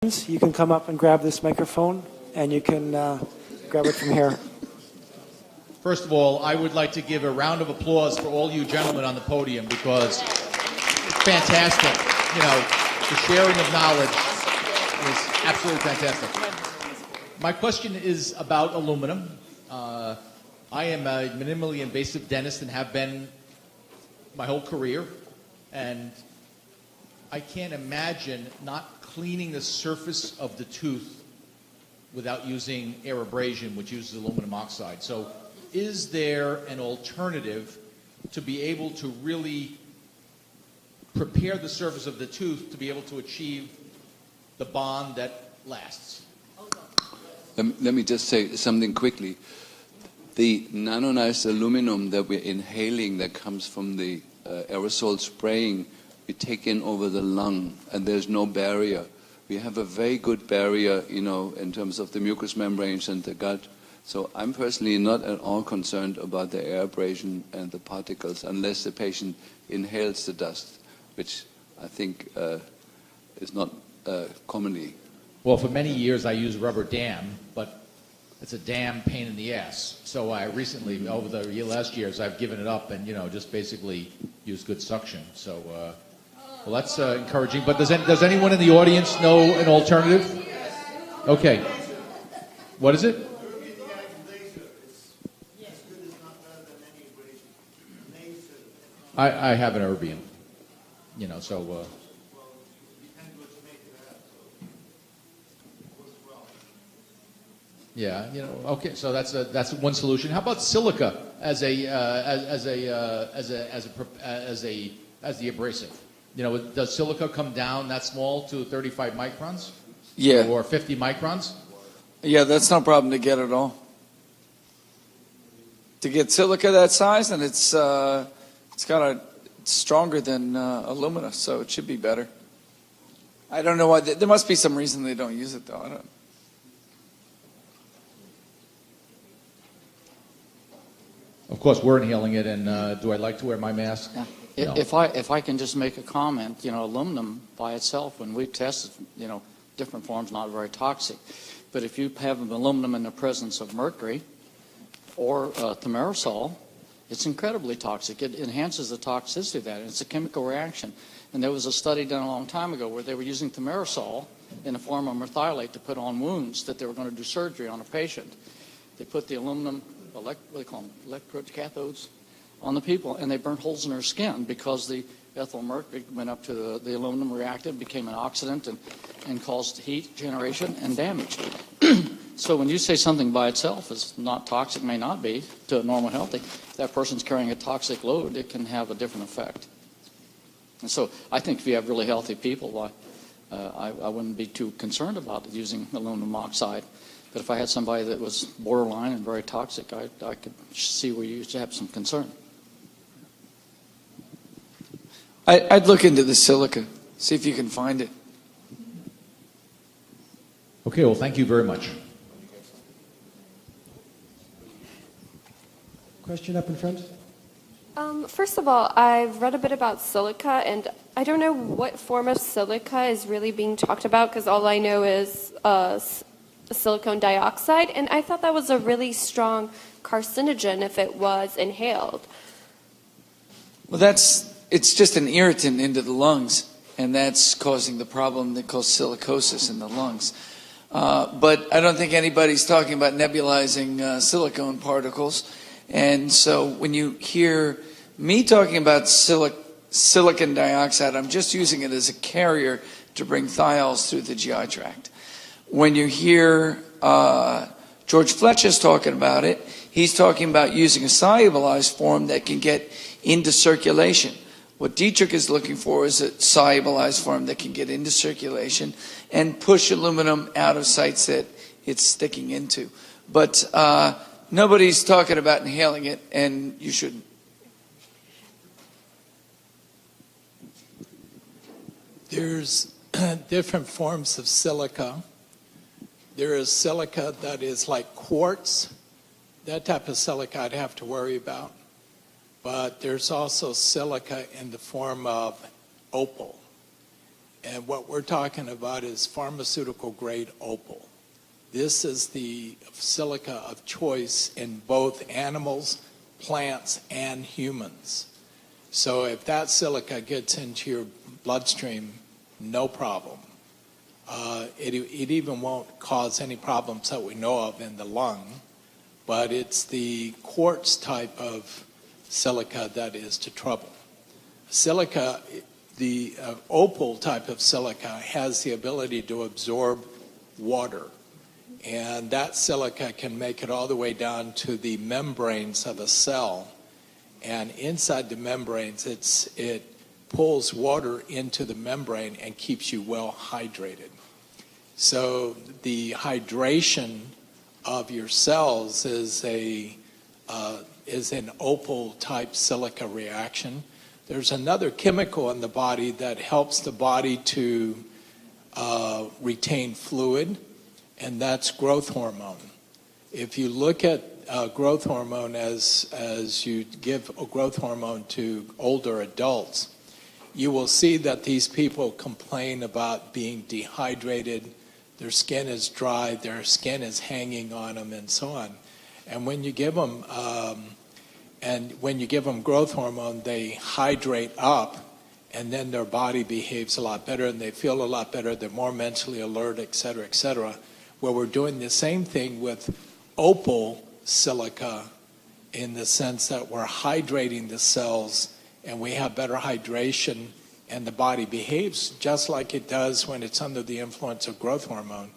You can come up and grab this microphone, and you can grab it from here. First of all, I would like to give a round of applause for all you gentlemen on the podium because it's fantastic. You know, the sharing of knowledge is absolutely fantastic. My question is about aluminum. I am a minimally invasive dentist and have been my whole career, and I can't imagine not cleaning the surface of the tooth without using air abrasion, which uses aluminum oxide. So is there an alternative to be able to really prepare the surface of the tooth to be able to achieve the bond that lasts? Let me just say something quickly. The nanonized aluminum that we're inhaling that comes from the aerosol spraying, we take in over the lung, and there's no barrier. We have a very good barrier, you know, in terms of the mucous membranes and the gut. So I'm personally not at all concerned about the air abrasion and the particles unless the patient inhales the dust, which I think is not commonly. Well, for many years I used rubber dam, but it's a damn pain in the ass. So I recently, over the last years, I've given it up and, you know, just basically use good suction. So, well, that's encouraging. But does anyone in the audience know an alternative? Okay. What is it? I have an Erbium, you know, so... Yeah, you know. Okay, so that's one solution. How about silica as the abrasive? You know, does silica come down that small to 35 microns? Yeah. Or 50 microns? Yeah, that's no problem to get at all. To get silica that size, and it's stronger than alumina, so it should be better. I don't know why. There must be some reason they don't use it, though. I don't. Of course, we're inhaling it, and do I like to wear my mask? Yeah. No. If I can just make a comment, you know, aluminum by itself, when we've tested, you know, different forms, not very toxic. But if you have aluminum in the presence of mercury or thimerosal, it's incredibly toxic. It enhances the toxicity of that. It's a chemical reaction. And there was a study done a long time ago where they were using thimerosal in the form of methylate to put on wounds that they were going to do surgery on a patient. They put the aluminum what do they call them? Electrodes, cathodes, on the people, and they burnt holes in their skin because the ethyl mercury went up to the aluminum, reacted, became an oxidant, and caused heat generation and damage. So when you say something by itself is not toxic, may not be to a normal healthy, if that person's carrying a toxic load, it can have a different effect. And so I think if you have really healthy people, I wouldn't be too concerned about using aluminum oxide. But if I had somebody that was borderline and very toxic, I could see where you used to have some concern. I'd look into the silica, see if you can find it. Okay, well, thank you very much. Question up in front? First of all, I've read a bit about silica, and I don't know what form of silica is really being talked about because all I know is silicon dioxide, and I thought that was a really strong carcinogen if it was inhaled. Well, it's just an irritant into the lungs, and that's causing the problem that causes silicosis in the lungs. But I don't think anybody's talking about nebulizing silicone particles. And so when you hear me talking about silicon dioxide, I'm just using it as a carrier to bring thiols through the GI tract. When you hear George Fletcher's talking about it, he's talking about using a solubilized form that can get into circulation. What Dietrich is looking for is a solubilized form that can get into circulation and push aluminum out of sites that it's sticking into. But nobody's talking about inhaling it, and you shouldn't. There's different forms of silica. There is silica that is like quartz. That type of silica I'd have to worry about. But there's also silica in the form of opal. And what we're talking about is pharmaceutical-grade opal. This is the silica of choice in both animals, plants, and humans. So if that silica gets into your bloodstream, no problem. It even won't cause any problems that we know of in the lung, but it's the quartz type of silica that is the trouble. Silica, the opal type of silica has the ability to absorb water, and that silica can make it all the way down to the membranes of a cell, and inside the membranes it pulls water into the membrane and keeps you well hydrated. So the hydration of your cells is an opal type silica reaction. There's another chemical in the body that helps the body to retain fluid, and that's growth hormone. If you look at growth hormone as you give growth hormone to older adults, you will see that these people complain about being dehydrated, their skin is dry, their skin is hanging on them, and so on. And when you give them growth hormone, they hydrate up, and then their body behaves a lot better, and they feel a lot better. They're more mentally alert, et cetera, et cetera. Well, we're doing the same thing with opal silica in the sense that we're hydrating the cells, and we have better hydration, and the body behaves just like it does when it's under the influence of growth hormone,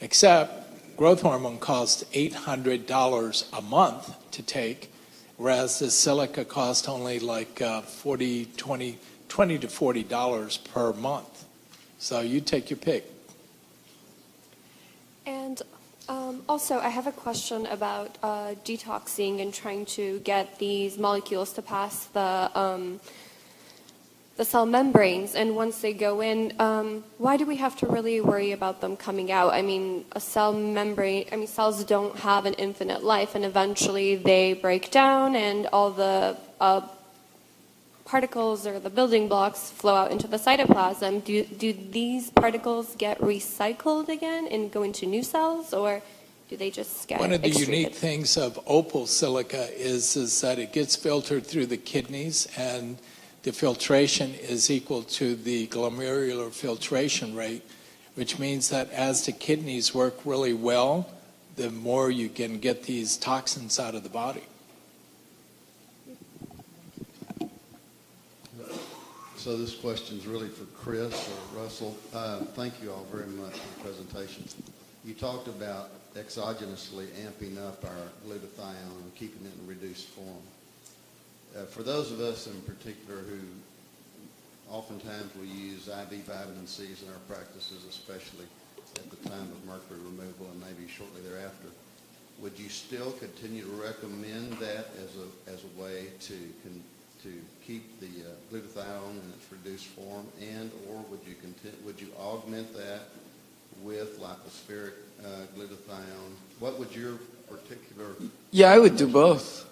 except growth hormone costs $800 a month to take, whereas the silica costs only like $20 to $40 per month. So you take your pick. And also, I have a question about detoxing and trying to get these molecules to pass the cell membranes. And once they go in, why do we have to really worry about them coming out? I mean, a cell membrane, cells don't have an infinite life, and eventually they break down and all the particles or the building blocks flow out into the cytoplasm. Do these particles get recycled again and go into new cells, or do they just get One of the extruded? unique things of opal silica is that it gets filtered through the kidneys, and the filtration is equal to the glomerular filtration rate, which means that as the kidneys work really well, the more you can get these toxins out of the body. So this question is really for Chris or Russell. Thank you all very much for the presentation. You talked about exogenously amping up our glutathione and keeping it in reduced form. For those of us in particular who oftentimes we use IV vitamin C's in our practices, especially at the time of mercury removal and maybe shortly thereafter, would you still continue to recommend that as a way to keep the glutathione in its reduced form, and or would you augment that with lipospheric glutathione? What would your particular... Yeah, I would do both.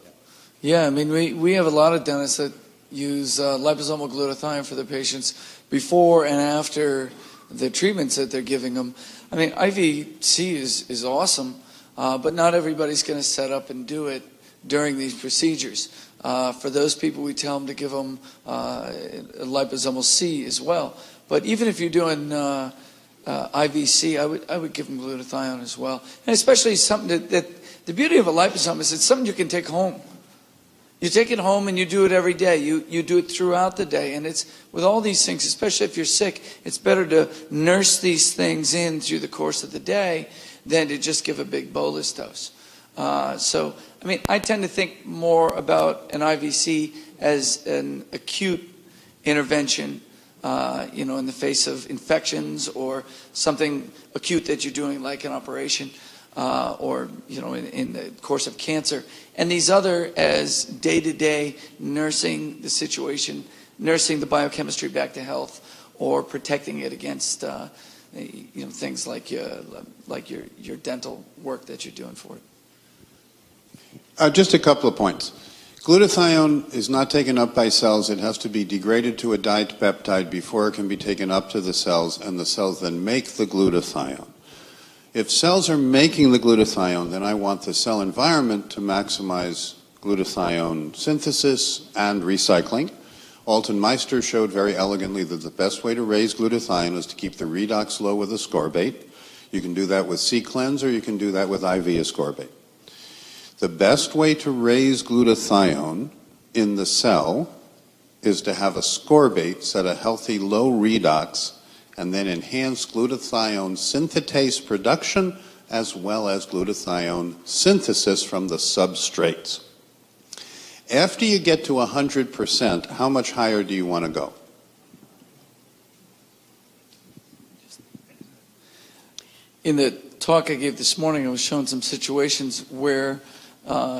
Yeah, I mean, we have a lot of dentists that use liposomal glutathione for their patients before and after the treatments that they're giving them. I mean, IVC is awesome, but not everybody's going to set up and do it during these procedures. For those people, we tell them to give them liposomal C as well. But even if you're doing IVC, I would give them glutathione as well. And especially something that the beauty of a liposome is it's something you can take home. You take it home and you do it every day. You do it throughout the day. And it's with all these things, especially if you're sick, it's better to nurse these things in through the course of the day than to just give a big bolus dose. So, I mean, I tend to think more about an IVC as an acute intervention, in the face of infections or something acute that you're doing like an operation, or, in the course of cancer. And these other as day-to-day nursing the situation, nursing the biochemistry back to health, or protecting it against, things like your dental work that you're doing for it. Just a couple of points. Glutathione is not taken up by cells. It has to be degraded to a dipeptide before it can be taken up to the cells, and the cells then make the glutathione. If cells are making the glutathione, then I want the cell environment to maximize glutathione synthesis and recycling. Alton Meister showed very elegantly that the best way to raise glutathione is to keep the redox low with ascorbate. You can do that with C-cleanse, or you can do that with IV ascorbate. The best way to raise glutathione in the cell is to have ascorbate set a healthy low redox and then enhance glutathione synthetase production as well as glutathione synthesis from the substrates. After you get to 100%, how much higher do you want to go? In the talk I gave this morning, I was showing some situations where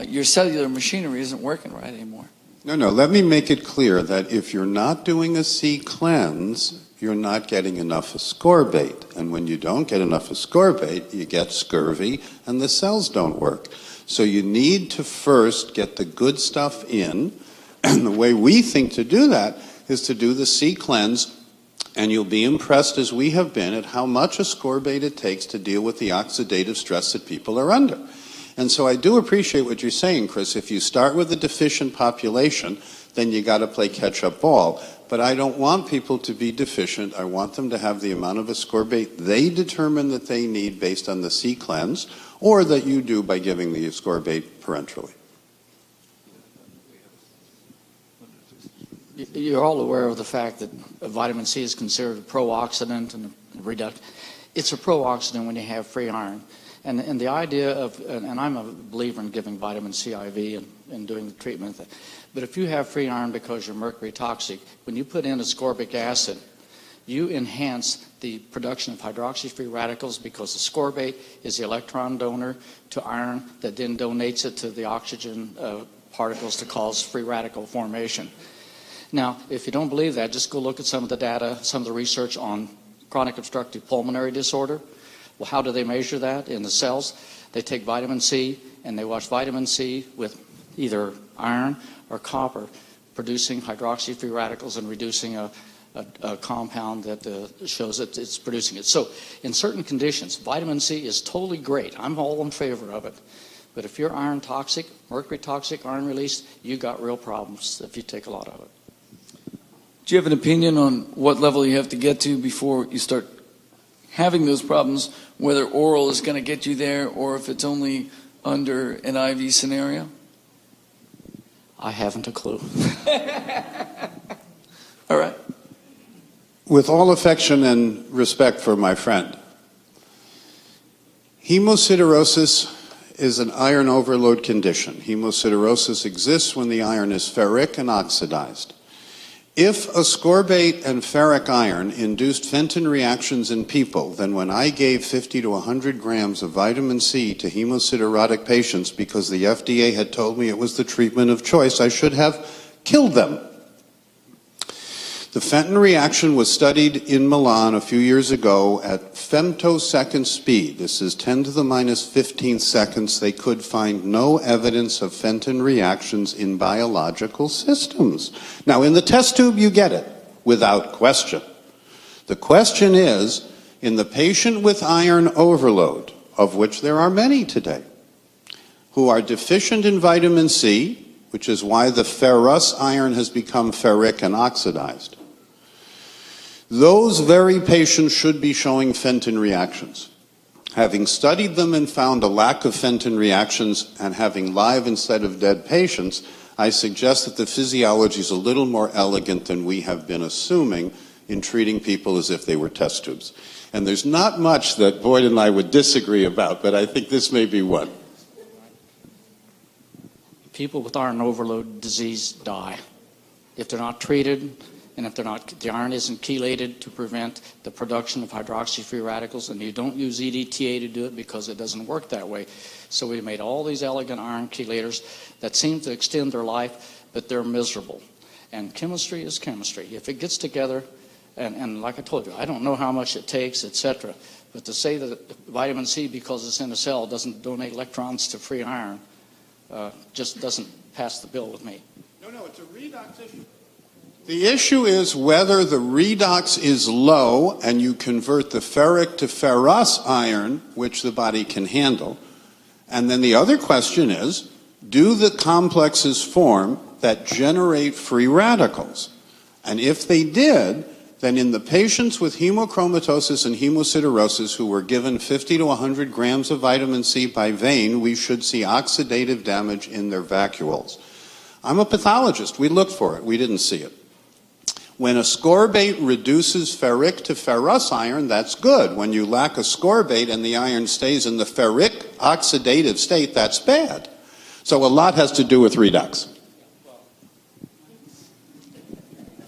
your cellular machinery isn't working right anymore. No, let me make it clear that if you're not doing a C-cleanse, you're not getting enough ascorbate. And when you don't get enough ascorbate, you get scurvy and the cells don't work. So you need to first get the good stuff in. And the way we think to do that is to do the C-cleanse, and you'll be impressed, as we have been, at how much ascorbate it takes to deal with the oxidative stress that people are under. And so I do appreciate what you're saying, Chris. If you start with a deficient population, then you got to play catch-up ball. But I don't want people to be deficient. I want them to have the amount of ascorbate they determine that they need based on the C-cleanse, or that you do by giving the ascorbate parenterally. You're all aware of the fact that vitamin C is considered a pro-oxidant and a reductant. It's a pro-oxidant when you have free iron. And the idea of, and I'm a believer in giving vitamin C IV and doing the treatment, but if you have free iron because you're mercury toxic, when you put in ascorbic acid, you enhance the production of hydroxy-free radicals because ascorbate is the electron donor to iron that then donates it to the oxygen particles to cause free radical formation. Now, if you don't believe that, just go look at some of the data, some of the research on chronic obstructive pulmonary disorder. Well, how do they measure that in the cells? They take vitamin C and they watch vitamin C with either iron or copper producing hydroxy-free radicals and reducing a compound that shows that it's producing it. So in certain conditions, vitamin C is totally great. I'm all in favor of it. But if you're iron toxic, mercury toxic, iron release, you got real problems if you take a lot of it. Do you have an opinion on what level you have to get to before you start having those problems, whether oral is going to get you there or if it's only under an IV scenario? I haven't a clue. All right. With all affection and respect for my friend, hemosiderosis is an iron overload condition. Hemosiderosis exists when the iron is ferric and oxidized. If ascorbate and ferric iron induced Fenton reactions in people, then when I gave 50 to 100 grams of vitamin C to hemosiderotic patients because the FDA had told me it was the treatment of choice, I should have killed them. The Fenton reaction was studied in Milan a few years ago at femtosecond speed. This is 10 to the minus 15 seconds. They could find no evidence of Fenton reactions in biological systems. Now, in the test tube, you get it, without question. The question is, in the patient with iron overload, of which there are many today, who are deficient in vitamin C, which is why the ferrous iron has become ferric and oxidized, those very patients should be showing Fenton reactions. Having studied them and found a lack of Fenton reactions and having live instead of dead patients, I suggest that the physiology is a little more elegant than we have been assuming in treating people as if they were test tubes. And there's not much that Boyd and I would disagree about, but I think this may be one. People with iron overload disease die if they're not treated. And if the iron isn't chelated to prevent the production of hydroxy-free radicals, and you don't use EDTA to do it because it doesn't work that way. So we made all these elegant iron chelators that seem to extend their life, but they're miserable. And chemistry is chemistry. If it gets together, and like I told you, I don't know how much it takes, etc. But to say that vitamin C, because it's in a cell, doesn't donate electrons to free iron, just doesn't pass the bill with me. No, it's a redox issue. The issue is whether the redox is low and you convert the ferric to ferrous iron, which the body can handle. And then the other question is, do the complexes form that generate free radicals? And if they did, then in the patients with hemochromatosis and hemosiderosis who were given 50 to 100 grams of vitamin C by vein, we should see oxidative damage in their vacuoles. I'm a pathologist. We looked for it. We didn't see it. When ascorbate reduces ferric to ferrous iron, that's good. When you lack ascorbate and the iron stays in the ferric oxidative state, that's bad. So a lot has to do with redox.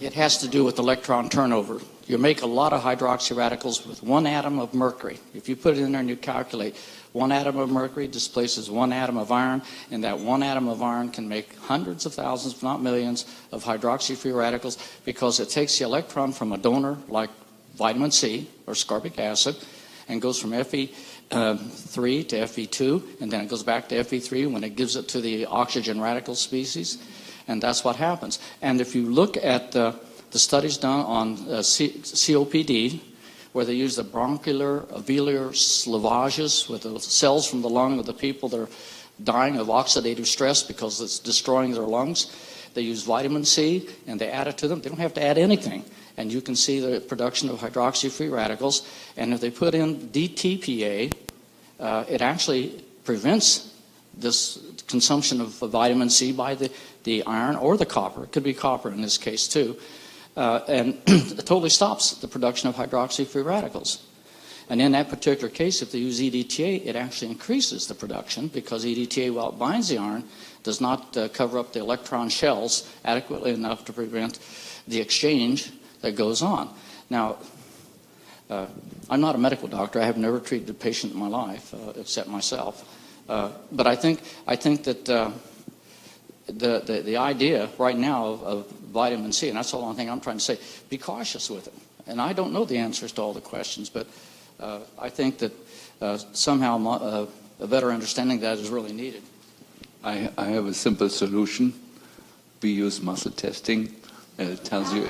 It has to do with electron turnover. You make a lot of hydroxy radicals with one atom of mercury. If you put it in there and you calculate, one atom of mercury displaces one atom of iron, and that one atom of iron can make hundreds of thousands, if not millions, of hydroxy-free radicals because it takes the electron from a donor like vitamin C or ascorbic acid and goes from Fe3 to Fe2, and then it goes back to Fe3 when it gives it to the oxygen radical species. And that's what happens. And if you look at the studies done on COPD, where they use the bronchial alveolar lavages with the cells from the lung of the people that are dying of oxidative stress because it's destroying their lungs, they use vitamin C and they add it to them. They don't have to add anything. And you can see the production of hydroxy-free radicals. And if they put in DTPA, it actually prevents this consumption of vitamin C by the iron or the copper. It could be copper in this case too. And it totally stops the production of hydroxy-free radicals. And in that particular case, if they use EDTA, it actually increases the production because EDTA, while it binds the iron, does not cover up the electron shells adequately enough to prevent the exchange that goes on. Now, I'm not a medical doctor. I have never treated a patient in my life except myself. But I think that the idea right now of vitamin C, and that's the only thing I'm trying to say, be cautious with it. And I don't know the answers to all the questions, but I think that somehow a better understanding of that is really needed. I have a simple solution. We use muscle testing, and it tells you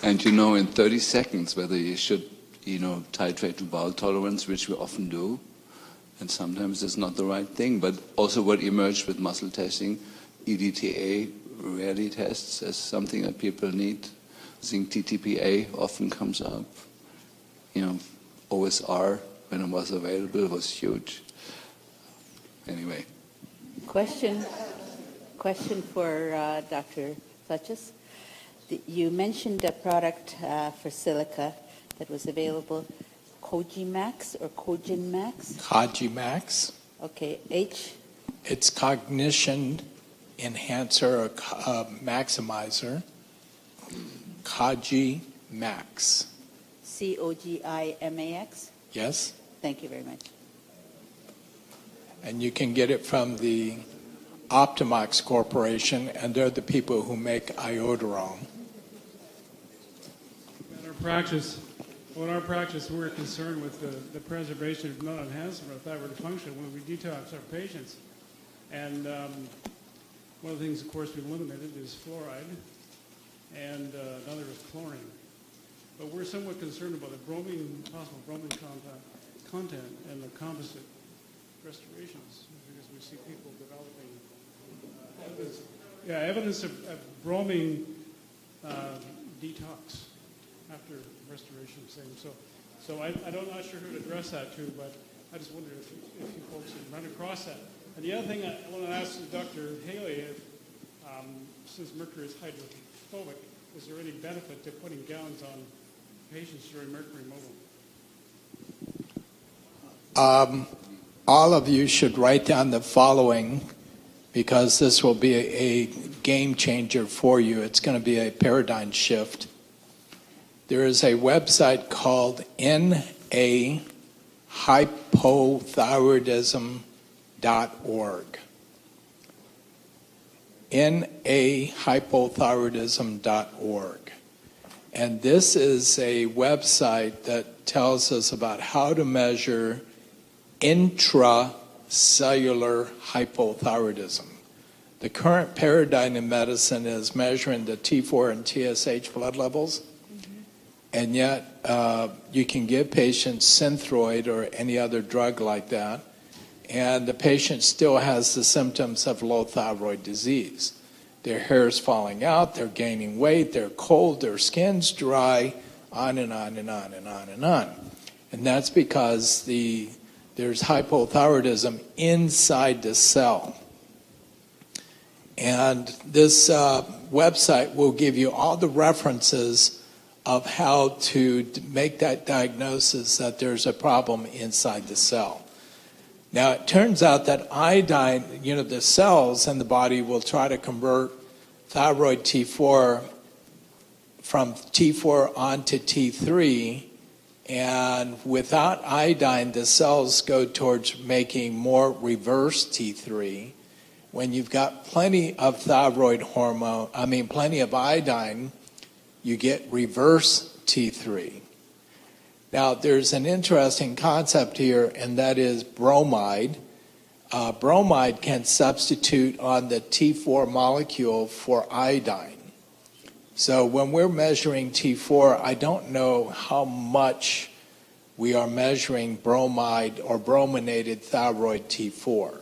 and you know in 30 seconds whether you should titrate to bowel tolerance, which we often do, and sometimes it's not the right thing. But also what emerged with muscle testing, EDTA rarely tests as something that people need. I think TTPA often comes up. OSR, when it was available, was huge. Anyway. Question for Dr. Fletches. You mentioned a product for silica that was available, Cogimax or Coginmax? Cogimax. Okay, It's cognition enhancer or maximizer. Cogimax. Cogimax? Yes. Thank you very much. And you can get it from the Optimox Corporation, and they're the people who make iodoron. In our practice, we're concerned with the preservation, if not enhancement, of thyroid function when we detox our patients. And one of the things, of course, we eliminated is fluoride, and another is chlorine. But we're somewhat concerned about the possible bromine content in the composite restorations, because we see people developing evidence of bromine detox after restoration. So I'm not sure who to address that to, but I just wonder if you folks have run across that. And the other thing I want to ask Dr. Haley, since mercury is hydrophobic, is there any benefit to putting gowns on patients during mercury removal? All of you should write down the following, because this will be a game changer for you. It's going to be a paradigm shift. There is a website called nahypothyroidism.org. nahypothyroidism.org. And this is a website that tells us about how to measure intracellular hypothyroidism. The current paradigm in medicine is measuring the T4 and TSH blood levels, and yet you can give patients Synthroid or any other drug like that, and the patient still has the symptoms of low thyroid disease. Their hair is falling out, they're gaining weight, they're cold, their skin's dry, on and on and on and on and on. And that's because there's hypothyroidism inside the cell. And this website will give you all the references of how to make that diagnosis that there's a problem inside the cell. Now, it turns out that iodine, the cells in the body will try to convert thyroid T4 from T4 onto T3, and without iodine, the cells go towards making more reverse T3. When you've got plenty of thyroid hormone, plenty of iodine, you get reverse T3. Now, there's an interesting concept here, and that is bromide. Bromide can substitute on the T4 molecule for iodine. So when we're measuring T4, I don't know how much we are measuring bromide or brominated thyroid T4.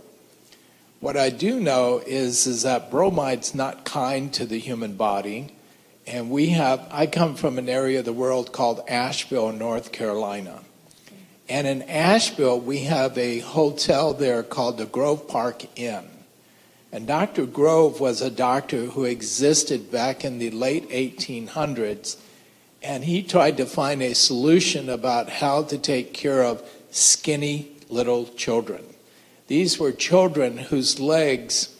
What I do know is that bromide's not kind to the human body. And I come from an area of the world called Asheville, North Carolina. And in Asheville, we have a hotel there called the Grove Park Inn. And Dr. Grove was a doctor who existed back in the late 1800s. And he tried to find a solution about how to take care of skinny little children. These were children whose legs,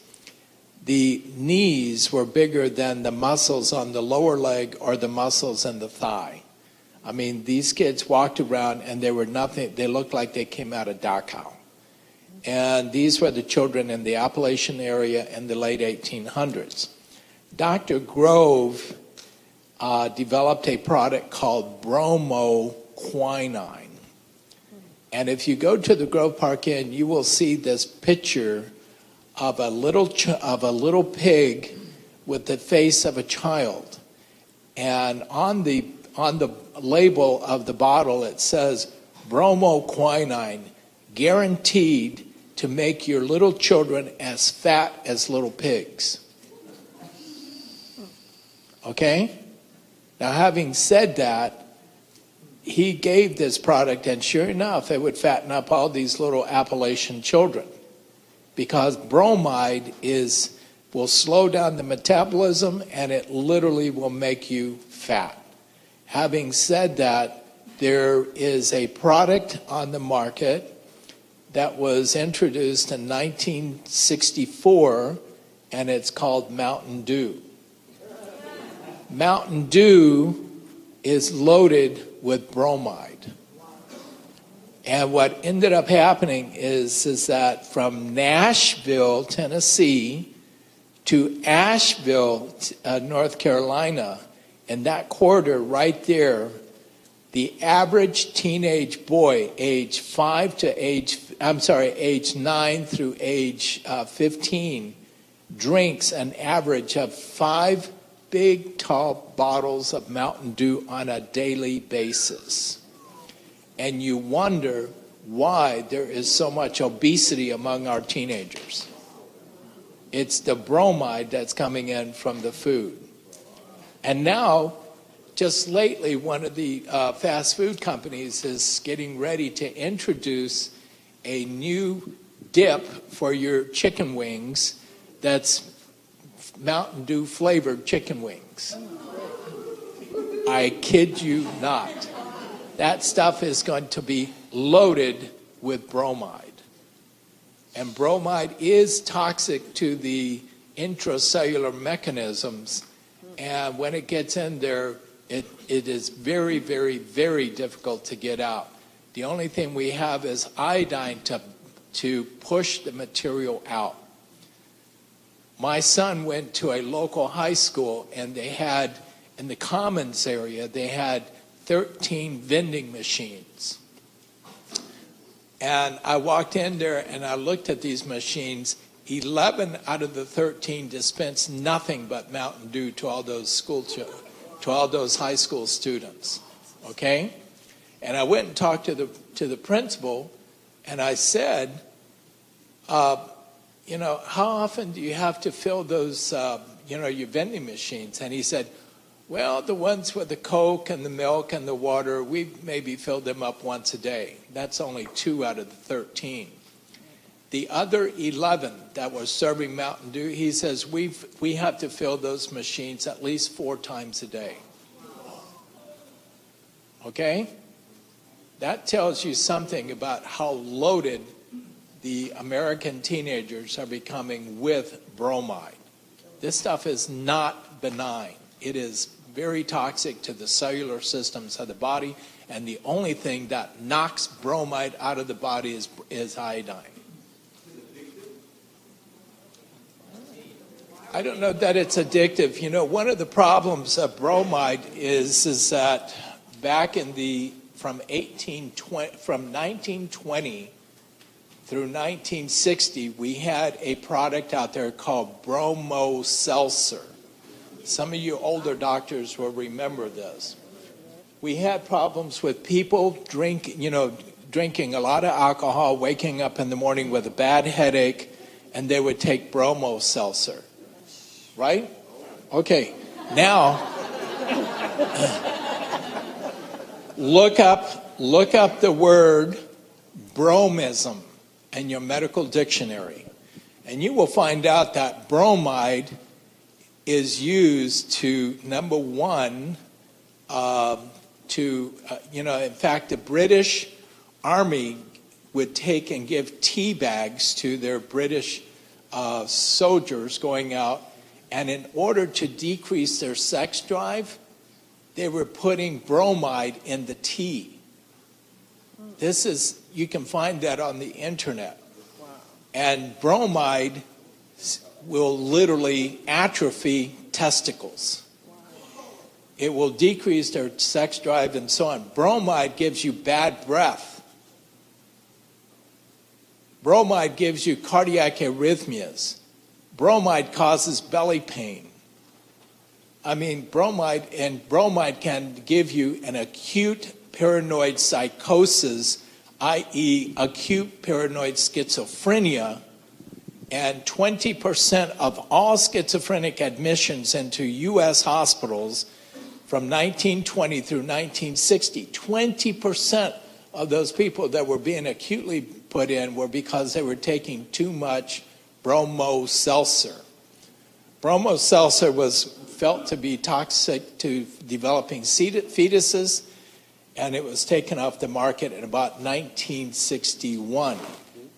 the knees were bigger than the muscles on the lower leg or the muscles in the thigh. I mean, these kids walked around and they were nothing. They looked like they came out of Dachau. And these were the children in the Appalachian area in the late 1800s. Dr. Grove developed a product called bromoquinine. And if you go to the Grove Park Inn, you will see this picture of a little pig with the face of a child. And on the label of the bottle, it says bromoquinine, guaranteed to make your little children as fat as little pigs. Okay? Now, having said that, he gave this product, and sure enough, it would fatten up all these little Appalachian children. Because bromide will slow down the metabolism, and it literally will make you fat. Having said that, there is a product on the market that was introduced in 1964, and it's called Mountain Dew. Mountain Dew is loaded with bromide. And what ended up happening is that from Nashville, Tennessee, to Asheville, North Carolina, in that corridor right there, the average teenage boy, age 9 through age 15, drinks an average of 5 big, tall bottles of Mountain Dew on a daily basis. And you wonder why there is so much obesity among our teenagers. It's the bromide that's coming in from the food. And now, just lately, one of the fast food companies is getting ready to introduce a new dip for your chicken wings that's Mountain Dew flavored chicken wings. I kid you not. That stuff is going to be loaded with bromide. And bromide is toxic to the intracellular mechanisms. And when it gets in there, it is very, very, very difficult to get out. The only thing we have is iodine to push the material out. My son went to a local high school, and they had, in the commons area, they had 13 vending machines. And I walked in there and I looked at these machines. 11 out of the 13 dispensed nothing but Mountain Dew to all those to all those high school students. Okay? And I went and talked to the principal, and I said, you know, how often do you have to fill those, you know, your vending machines? And he said, well, the ones with the Coke and the milk and the water, we maybe filled them up once a day. That's only 2 out of the 13. The other 11 that were serving Mountain Dew, he says, we have to fill those machines at least 4 times a day. Okay? That tells you something about how loaded the American teenagers are becoming with bromide. This stuff is not benign. It is very toxic to the cellular systems of the body, and the only thing that knocks bromide out of the body is iodine. I don't know that it's addictive. You know, one of the problems of bromide is that back in from 1920 through 1960, we had a product out there called Bromo Seltzer. Some of you older doctors will remember this. We had problems with people drinking a lot of alcohol, waking up in the morning with a bad headache, and they would take Bromo Seltzer. Right? Okay. Now, look up the word bromism in your medical dictionary, and you will find out that bromide is used to, number one, in fact, the British Army would take and give tea bags to their British soldiers going out, and in order to decrease their sex drive, they were putting bromide in the tea. You can find that on the internet. Wow. And bromide will literally atrophy testicles. Wow. It will decrease their sex drive and so on. Bromide gives you bad breath. Bromide gives you cardiac arrhythmias. Bromide causes belly pain. I mean, bromide can give you an acute paranoid psychosis, i.e. acute paranoid schizophrenia, and 20% of all schizophrenic admissions into U.S. hospitals from 1920 through 1960, 20% of those people that were being acutely put in were because they were taking too much Bromo Seltzer. Bromo Seltzer was felt to be toxic to developing fetuses, and it was taken off the market in about 1961.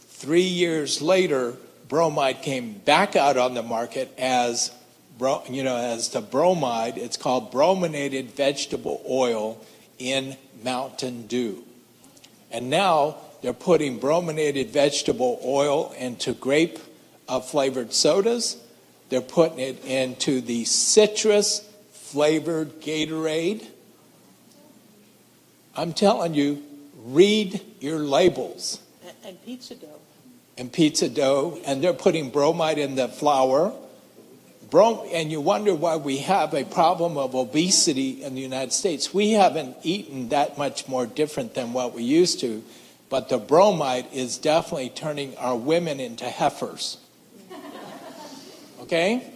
3 years later, bromide came back out on the market as the bromide. It's called brominated vegetable oil in Mountain Dew. And now they're putting brominated vegetable oil into grape flavored sodas. They're putting it into the citrus flavored Gatorade. I'm telling you, read your labels. And pizza dough. And pizza dough, and they're putting bromide in the flour. And you wonder why we have a problem of obesity in the United States. We haven't eaten that much more different than what we used to, but the bromide is definitely turning our women into heifers. Okay?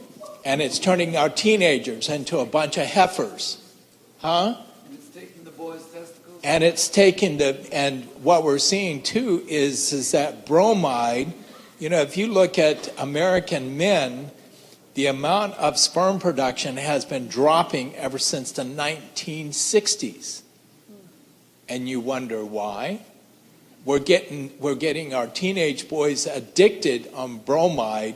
And it's turning our teenagers into a bunch of heifers. Huh? And it's taking the boys' testicles. And it's taking and what we're seeing too is that bromide, if you look at American men, the amount of sperm production has been dropping ever since the 1960s. And you wonder why? We're getting our teenage boys addicted on bromide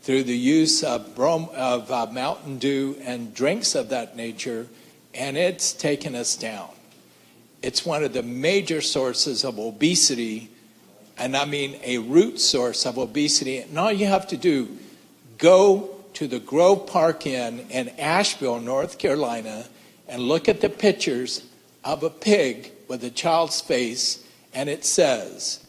through the use of Mountain Dew and drinks of that nature, and it's taken us down. It's one of the major sources of obesity, and I mean a root source of obesity. And all you have to do, go to the Grove Park Inn in Asheville, North Carolina, and look at the pictures of a pig with a child's face, and it says,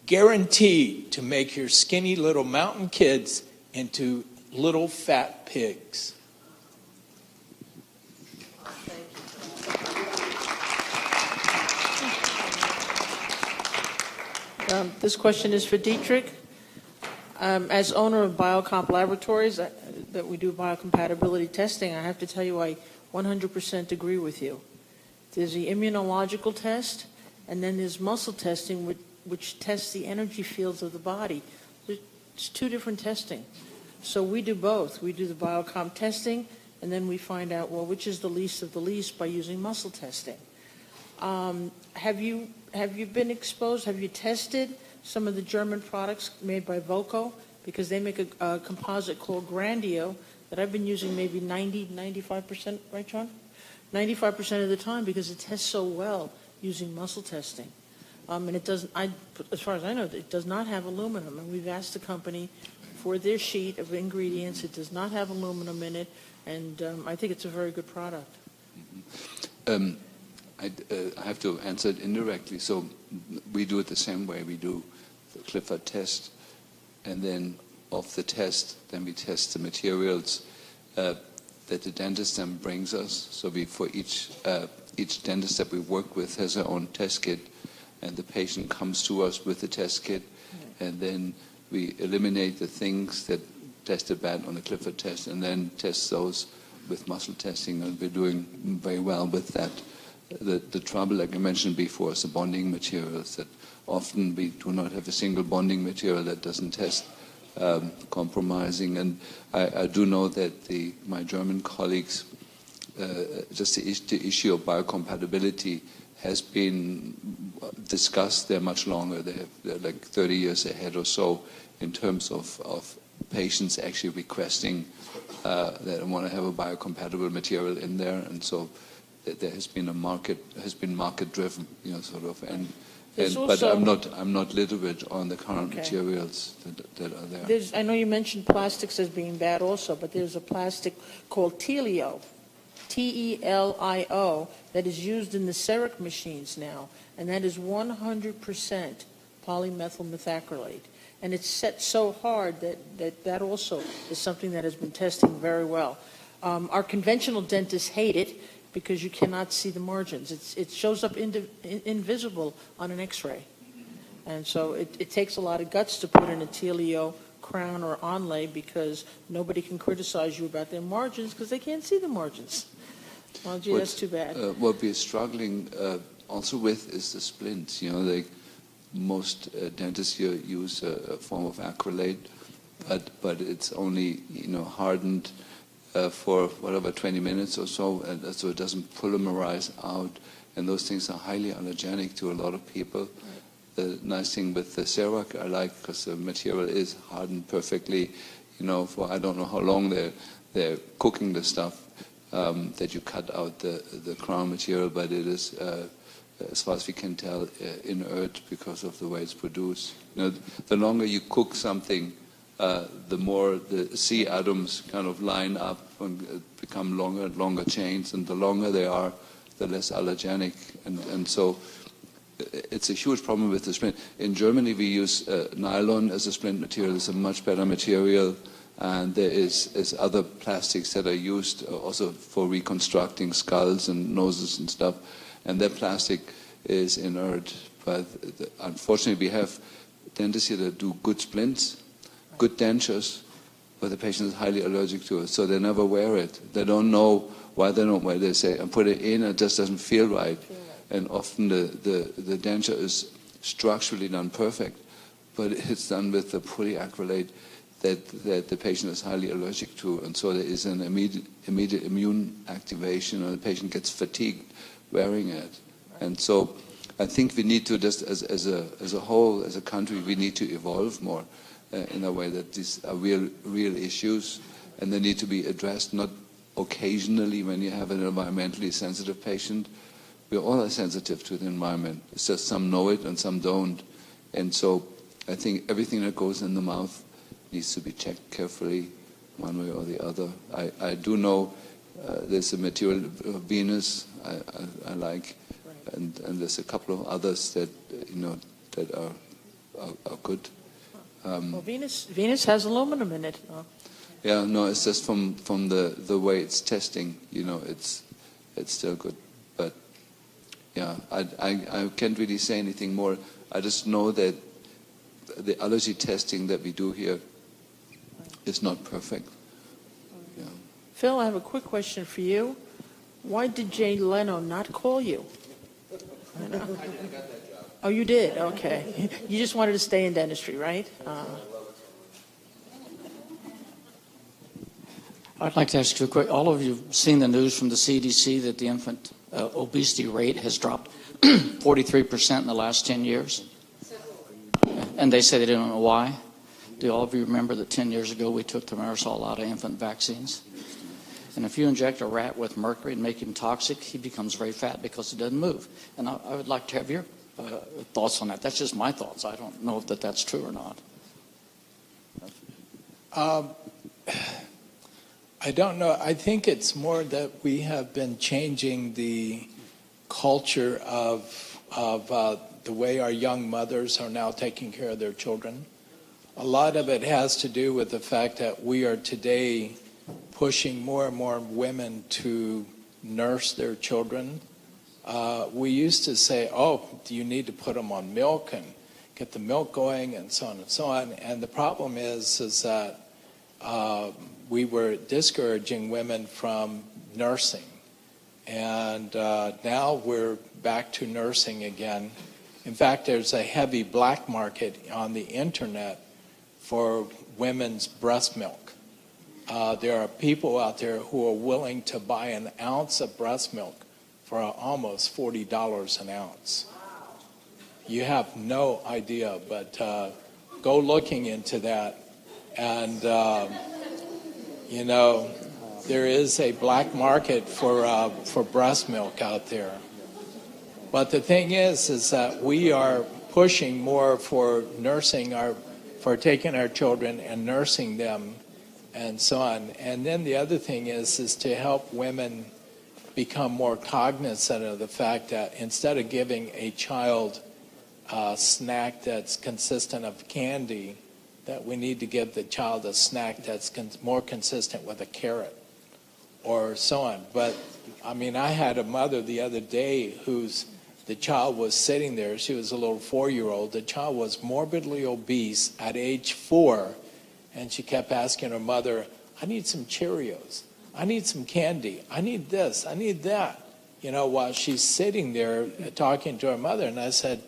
guaranteed to make your skinny little mountain kids into little fat pigs. This question is for Dietrich. As owner of Biocomp Laboratories, that we do biocompatibility testing, I have to tell you I 100% agree with you. There's the immunological test, and then there's muscle testing, which tests the energy fields of the body. It's two different testing. So we do both. We do the biocomp testing, and then we find out, well, which is the least of the least by using muscle testing. Have you been exposed? Have you tested some of the German products made by Voco? Because they make a composite called Grandio that I've been using maybe 95%, right, John? 95% of the time because it tests so well using muscle testing. And it doesn't, as far as I know, it does not have aluminum. And we've asked the company for their sheet of ingredients. It does not have aluminum in it. And I think it's a very good product. I have to answer it indirectly. So we do it the same way. We do the Clifford test, and then of the test, then we test the materials that the dentist then brings us. So for each dentist that we work with has their own test kit, and the patient comes to us with the test kit, and then we eliminate the things that tested bad on the Clifford test, and then test those with muscle testing, and we're doing very well with that. The trouble, like I mentioned before, is the bonding materials, that often we do not have a single bonding material that doesn't test compromising. And I do know that my German colleagues, just the issue of biocompatibility has been discussed. They're much longer. They're like 30 years ahead or so in terms of patients actually requesting that they want to have a biocompatible material in there. And so there has been market driven, sort of, but I'm not literate on the current materials that are there. I know you mentioned plastics as being bad also, but there's a plastic called Telio, Telio, that is used in the CEREC machines now, and that is 100% polymethyl methacrylate. And it's set so hard that also is something that has been testing very well. Our conventional dentists hate it, because you cannot see the margins. It shows up invisible on an X-ray. And so it takes a lot of guts to put in a Telio crown or onlay, because nobody can criticize you about their margins because they can't see the margins. Well, gee, that's too bad. What we're struggling also with is the splints. Most dentists here use a form of acrylate, but it's only hardened for whatever 20 minutes or so, and so it doesn't polymerize out, and those things are highly allergenic to a lot of people. Right. The nice thing with the CEREC I like, because the material is hardened perfectly, for I don't know how long they're cooking the stuff, that you cut out the crown material, but it is, as far as we can tell, inert because of the way it's produced. The longer you cook something, the more the C atoms kind of line up and become longer and longer chains, and the longer they are, the less allergenic. And so it's a huge problem with the splint. In Germany, we use nylon as a splint material. It's a much better material, and there is other plastics that are used also for reconstructing skulls and noses and stuff, and that plastic is inert. But unfortunately, we have dentists here that do good splints, good dentures, but the patient is highly allergic to it, so they never wear it. They don't know why they don't wear it. They say, I put it in, it just doesn't feel right. And often the denture is structurally done perfect, but it's done with the polyacrylate that the patient is highly allergic to, and so there is an immediate immune activation, and the patient gets fatigued wearing it. And so I think we need to, just as a whole, as a country, we need to evolve more in a way that these are real issues, and they need to be addressed not occasionally when you have an environmentally sensitive patient. We all are sensitive to the environment. It's just some know it and some don't. And so I think everything that goes in the mouth needs to be checked carefully, one way or the other. I do know there's a material, Venus, I like, and there's a couple of others that that are are good. Well, Venus has aluminum in it. Yeah, no, it's just from the way it's testing, it's still good. But yeah, I can't really say anything more. I just know that the allergy testing that we do here is not perfect. Yeah. Phil, I have a quick question for you. Why did Jay Leno not call you? Oh, you did? Okay. You just wanted to stay in dentistry, right? I'd like to ask you a quick, all of you have seen the news from the CDC that the infant obesity rate has dropped 43% in the last 10 years? And they say they don't know why. Do all of you remember that 10 years ago we took thimerosal out of infant vaccines? And if you inject a rat with mercury and make him toxic, he becomes very fat because he doesn't move. And I would like to have your thoughts on that. That's just my thoughts. I don't know if that's true or not. I don't know. I think it's more that we have been changing the culture of the way our young mothers are now taking care of their children. A lot of it has to do with the fact that we are today pushing more and more women to nurse their children. We used to say, oh, you need to put them on milk and get the milk going and so on and so on. And the problem is that we were discouraging women from nursing. And now we're back to nursing again. In fact, there's a heavy black market on the internet for women's breast milk. There are people out there who are willing to buy an ounce of breast milk for almost $40 an ounce. You have no idea, but go looking into that. And, there is a black market for breast milk out there. But the thing is that we are pushing more for nursing for taking our children and nursing them and so on. And then the other thing is to help women become more cognizant of the fact that instead of giving a child a snack that's consistent of candy, that we need to give the child a snack that's more consistent with a carrot or so on. But, I had a mother the other day the child was sitting there. She was a little 4-year-old. The child was morbidly obese at age 4, and she kept asking her mother, I need some Cheerios. I need some candy. I need this. I need that. While she's sitting there talking to her mother. And I said,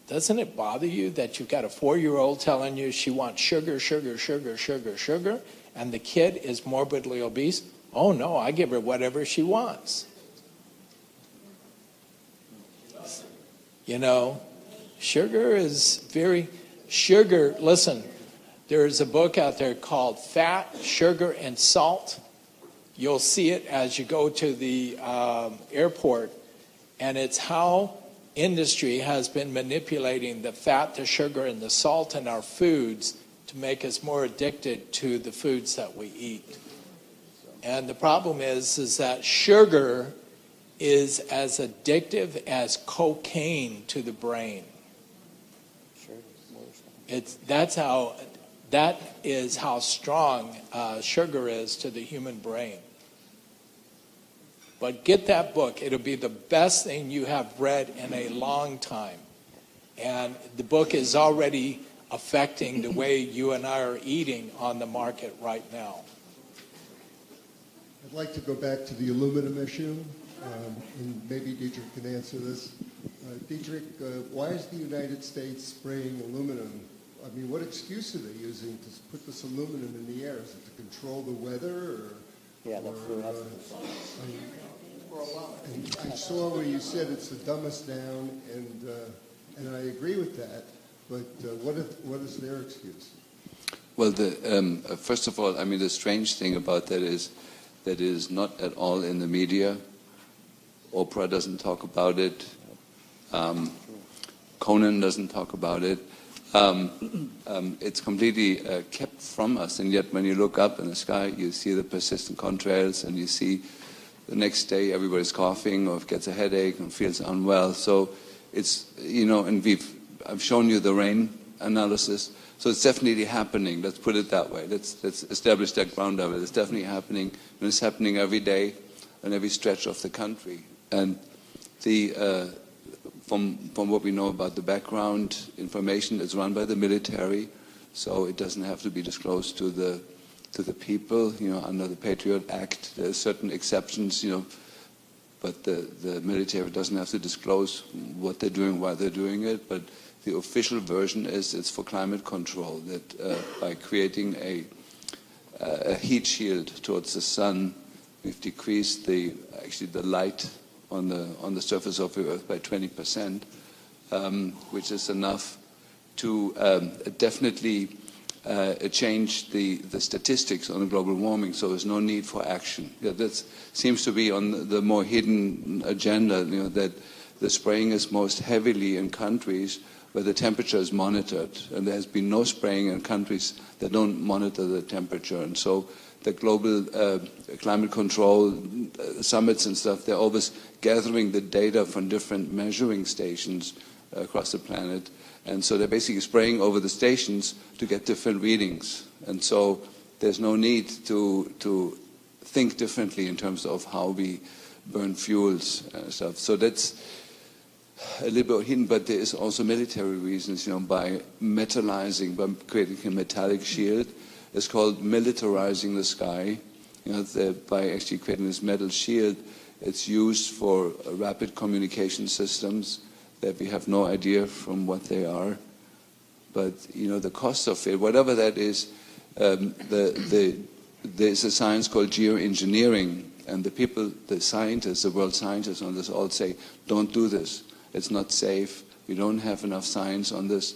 doesn't it bother you that you've got a 4-year-old telling you she wants sugar, sugar, sugar, sugar, sugar, and the kid is morbidly obese? Oh, no, I give her whatever she wants. Sugar is sugar, listen, there is a book out there called Fat, Sugar, and Salt. You'll see it as you go to the airport, and it's how industry has been manipulating the fat, the sugar, and the salt in our foods to make us more addicted to the foods that we eat. And the problem is that sugar is as addictive as cocaine to the brain. That is how strong sugar is to the human brain. But get that book. It'll be the best thing you have read in a long time. And the book is already affecting the way you and I are eating on the market right now. I'd like to go back to the aluminum issue, and maybe Dietrich can answer this. Dietrich, why is the United States spraying aluminum? What excuse are they using to put this aluminum in the air? Is it to control the weather? I saw where you said it's the dumbest down, and I agree with that. But what is their excuse? Well, first of all, the strange thing about that is that it is not at all in the media. Oprah doesn't talk about it. Conan doesn't talk about it. It's completely kept from us, and yet when you look up in the sky, you see the persistent contrails, and you see the next day everybody's coughing or gets a headache and feels unwell. So it's, and I've shown you the rain analysis. So it's definitely happening. Let's put it that way. Let's establish that ground level. It's definitely happening, and it's happening every day on every stretch of the country. And from what we know about the background information, it's run by the military, so it doesn't have to be disclosed to the people. Under the Patriot Act, there are certain exceptions. But the military doesn't have to disclose what they're doing, why they're doing it. But the official version is it's for climate control, that by creating a heat shield towards the sun, we've decreased the light on the surface of the Earth by 20%, which is enough to definitely change the statistics on global warming. So there's no need for action. That seems to be on the more hidden agenda. That the spraying is most heavily in countries where the temperature is monitored, and there has been no spraying in countries that don't monitor the temperature. And so the global climate control summits and stuff, they're always gathering the data from different measuring stations across the planet. And so they're basically spraying over the stations to get different readings. And so there's no need to think differently in terms of how we burn fuels and stuff. So that's a little bit hidden, but there is also military reasons, by metallizing, by creating a metallic shield. It's called militarizing the sky. By actually creating this metal shield, it's used for rapid communication systems that we have no idea from what they are. But, the cost of it, whatever that is, there's a science called geoengineering, and the scientists, the world scientists on this all say, don't do this. It's not safe. We don't have enough science on this.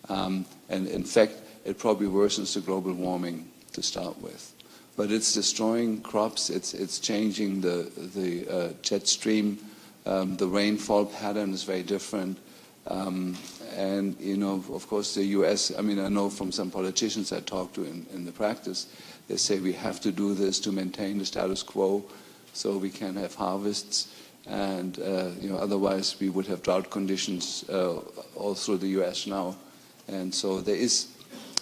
And in fact, it probably worsens the global warming to start with. But it's destroying crops. It's changing the jet stream. The rainfall pattern is very different. And, of course, the U.S., I know from some politicians I talk to in the practice, they say we have to do this to maintain the status quo so we can have harvests. And, otherwise we would have drought conditions all through the U.S. now. And so there is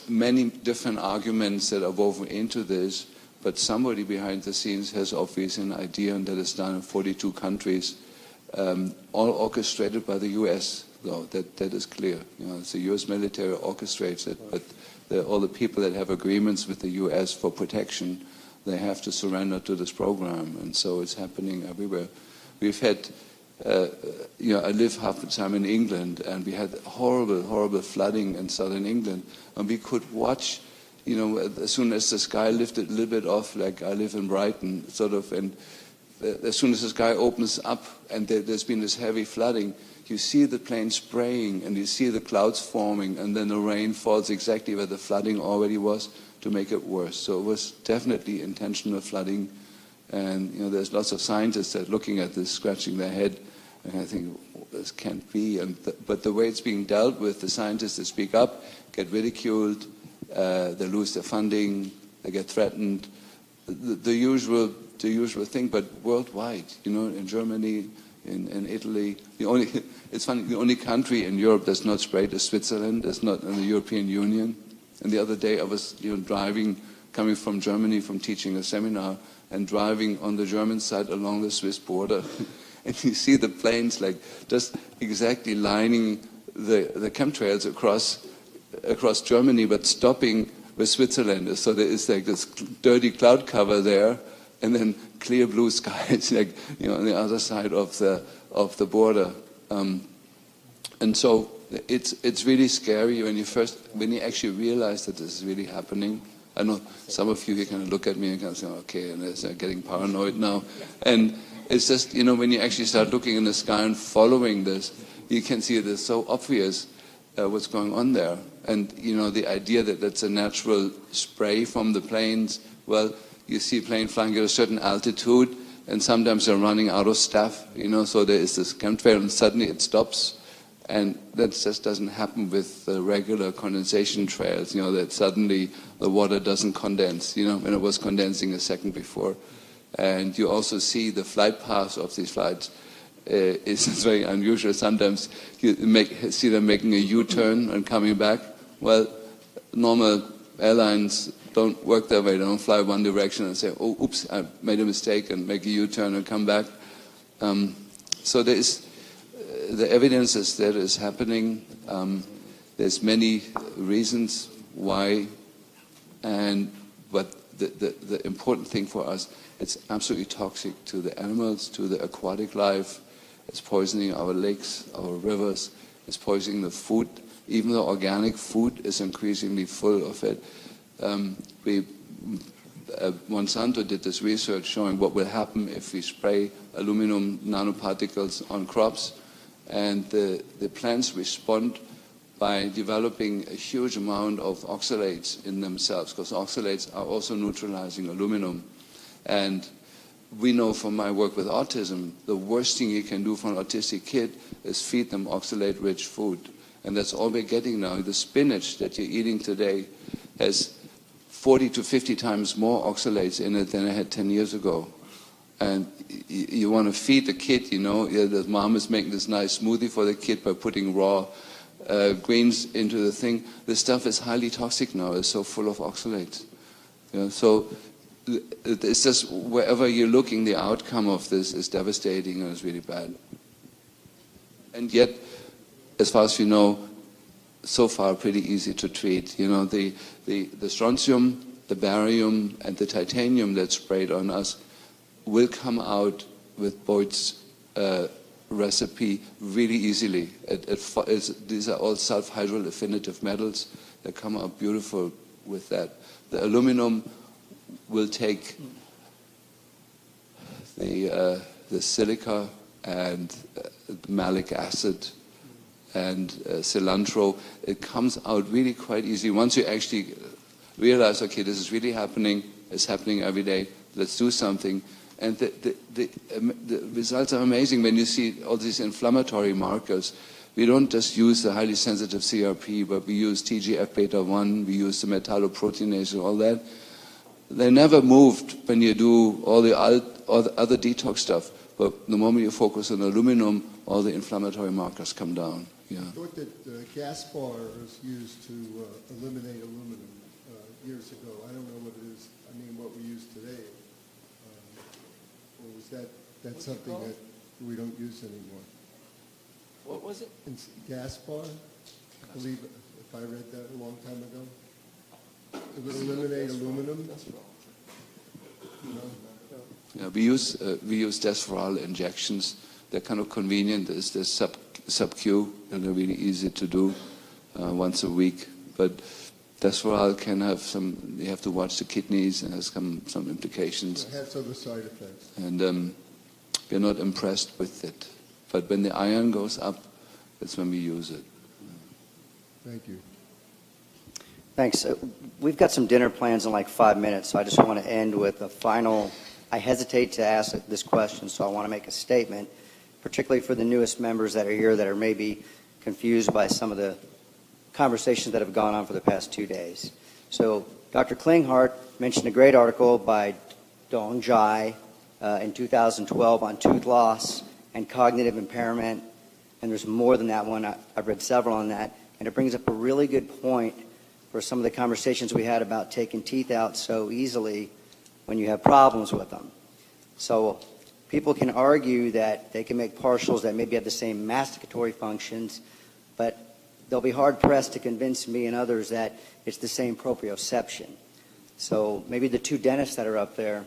many different arguments that are woven into this, but somebody behind the scenes has obviously an idea, and that is done in 42 countries, all orchestrated by the U.S., though, that is clear. It's the U.S. military orchestrates it, but all the people that have agreements with the U.S. for protection, they have to surrender to this program, and so it's happening everywhere. We've had, I live half the time in England, and we had horrible, horrible flooding in southern England, and we could watch, as soon as the sky lifted a little bit off, like I live in Brighton, and as soon as the sky opens up and there's been this heavy flooding, you see the plane spraying and you see the clouds forming, and then the rain falls exactly where the flooding already was to make it worse. So it was definitely intentional flooding. And there's lots of scientists that are looking at this, scratching their head, and I think this can't be. But the way it's being dealt with, the scientists that speak up get ridiculed, they lose their funding, they get threatened, the usual thing. But worldwide, in Germany, in Italy, it's funny, the only country in Europe that's not sprayed is Switzerland. That's not in the European Union. And the other day I was driving, coming from Germany from teaching a seminar, and driving on the German side along the Swiss border. And you see the planes just exactly lining the chemtrails across Germany, but stopping where Switzerland is. So there is this dirty cloud cover there, and then clear blue skies on the other side of the border. And so it's really scary when you actually realize that this is really happening. I know some of you here kind of look at me and kind of say, okay, and they're getting paranoid now. And it's just, when you actually start looking in the sky and following this, you can see it is so obvious what's going on there. And, the idea that that's a natural spray from the planes, well, you see a plane flying at a certain altitude, and sometimes they're running out of stuff, so there is this chemtrail, and suddenly it stops. And that just doesn't happen with the regular condensation trails, that suddenly the water doesn't condense, when it was condensing a second before. And you also see the flight paths of these flights is very unusual. Sometimes you see them making a U-turn and coming back, Well, normal airlines don't work that way. They don't fly one direction and say, oh, oops, I made a mistake, and make a U-turn and come back. So there is, the evidence is that it's happening. There's many reasons why, but the important thing for us, it's absolutely toxic to the animals, to the aquatic life. It's poisoning our lakes, our rivers. It's poisoning the food. Even the organic food is increasingly full of it. Monsanto did this research showing what will happen if we spray aluminum nanoparticles on crops, and the plants respond by developing a huge amount of oxalates in themselves, because oxalates are also neutralizing aluminum. And we know from my work with autism, the worst thing you can do for an autistic kid is feed them oxalate-rich food. And that's all we're getting now. The spinach that you're eating today has 40 to 50 times more oxalates in it than it had 10 years ago. And you want to feed the kid, you know, the mom is making this nice smoothie for the kid by putting raw greens into the thing. This stuff is highly toxic now. It's so full of oxalates. You know, so it's just wherever you're looking, the outcome of this is devastating and it's really bad. And yet, as far as we know, so far pretty easy to treat. You know, the strontium, the barium, and the titanium that's sprayed on us will come out with Boyd's recipe really easily. These are all self-hydral affinitive metals that come out beautiful with that. The aluminum will take the silica and malic acid and cilantro. It comes out really quite easy. Once you actually realize, okay, this is really happening, it's happening every day, let's do something. And the results are amazing when you see all these inflammatory markers. We don't just use the highly sensitive CRP, but we use TGF-beta1, we use the metalloproteinase and all that. They never moved when you do all the other detox stuff. But the moment you focus on aluminum, all the inflammatory markers come down. Yeah. I thought that Gaspar was used to eliminate aluminum years ago. I don't know what it is. I mean, what we use today. Or was that something that we don't use anymore? What was it? Gaspar, I believe, if I read that a long time ago. It would eliminate aluminum. No? Yeah, we use Desferal injections. They're kind of convenient. It's the sub-Q, and they're really easy to do once a week. But Desferal can have some, you have to watch the kidneys, and has some implications. It has other side effects. And we're not impressed with it. But when the iron goes up, that's when we use it. Thank you. Thanks. We've got some dinner plans in like 5 minutes, so I just want to end with a final. I hesitate to ask this question, so I want to make a statement, particularly for the newest members that are here that are maybe confused by some of the conversations that have gone on for the past 2 days. So Dr. Klinghardt mentioned a great article by Dong Jai in 2012 on tooth loss and cognitive impairment, and there's more than that one. I've read several on that, and it brings up a really good point for some of the conversations we had about taking teeth out so easily when you have problems with them. So people can argue that they can make partials that maybe have the same masticatory functions, but they'll be hard-pressed to convince me and others that it's the same proprioception. So maybe the two dentists that are up there,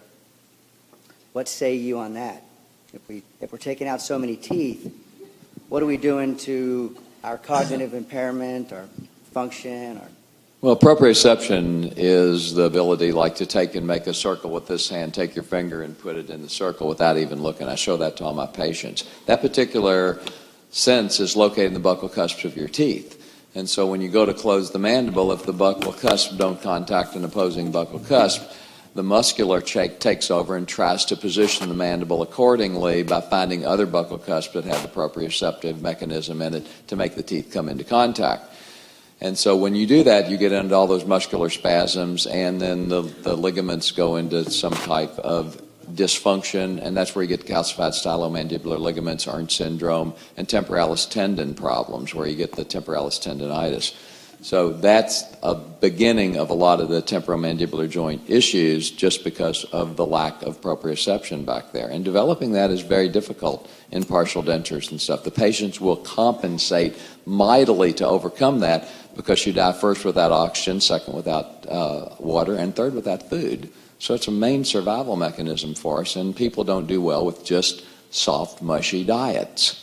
what say you on that? If we're taking out so many teeth, what are we doing to our cognitive impairment, our function, our... Well, proprioception is the ability, like, to take and make a circle with this hand, take your finger and put it in the circle without even looking. I show that to all my patients. That particular sense is located in the buccal cusps of your teeth. And so when you go to close the mandible, if the buccal cusps don't contact an opposing buccal cusp, the muscular takes over and tries to position the mandible accordingly by finding other buccal cusps that have the proprioceptive mechanism in it to make the teeth come into contact. And so when you do that, you get into all those muscular spasms, and then the ligaments go into some type of dysfunction, and that's where you get calcified stylomandibular ligaments, Ernst syndrome, and temporalis tendon problems, where you get the temporalis tendinitis. So that's a beginning of a lot of the temporomandibular joint issues just because of the lack of proprioception back there. And developing that is very difficult in partial dentures and stuff. The patients will compensate mightily to overcome that because you die first without oxygen, second without water, and third without food. So it's a main survival mechanism for us, and people don't do well with just soft, mushy diets.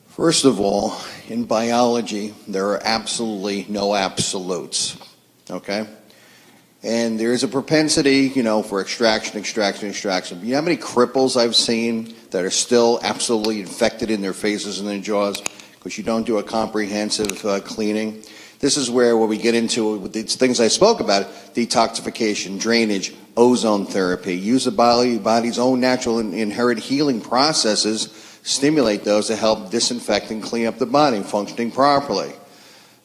First of all, in biology, there are absolutely no absolutes, okay? And there's a propensity, for extraction. You know how many cripples I've seen that are still absolutely infected in their faces and their jaws because you don't do a comprehensive cleaning? This is where we get into these things I spoke about, detoxification, drainage, ozone therapy, use the body's own natural and inherent healing processes, stimulate those to help disinfect and clean up the body, functioning properly.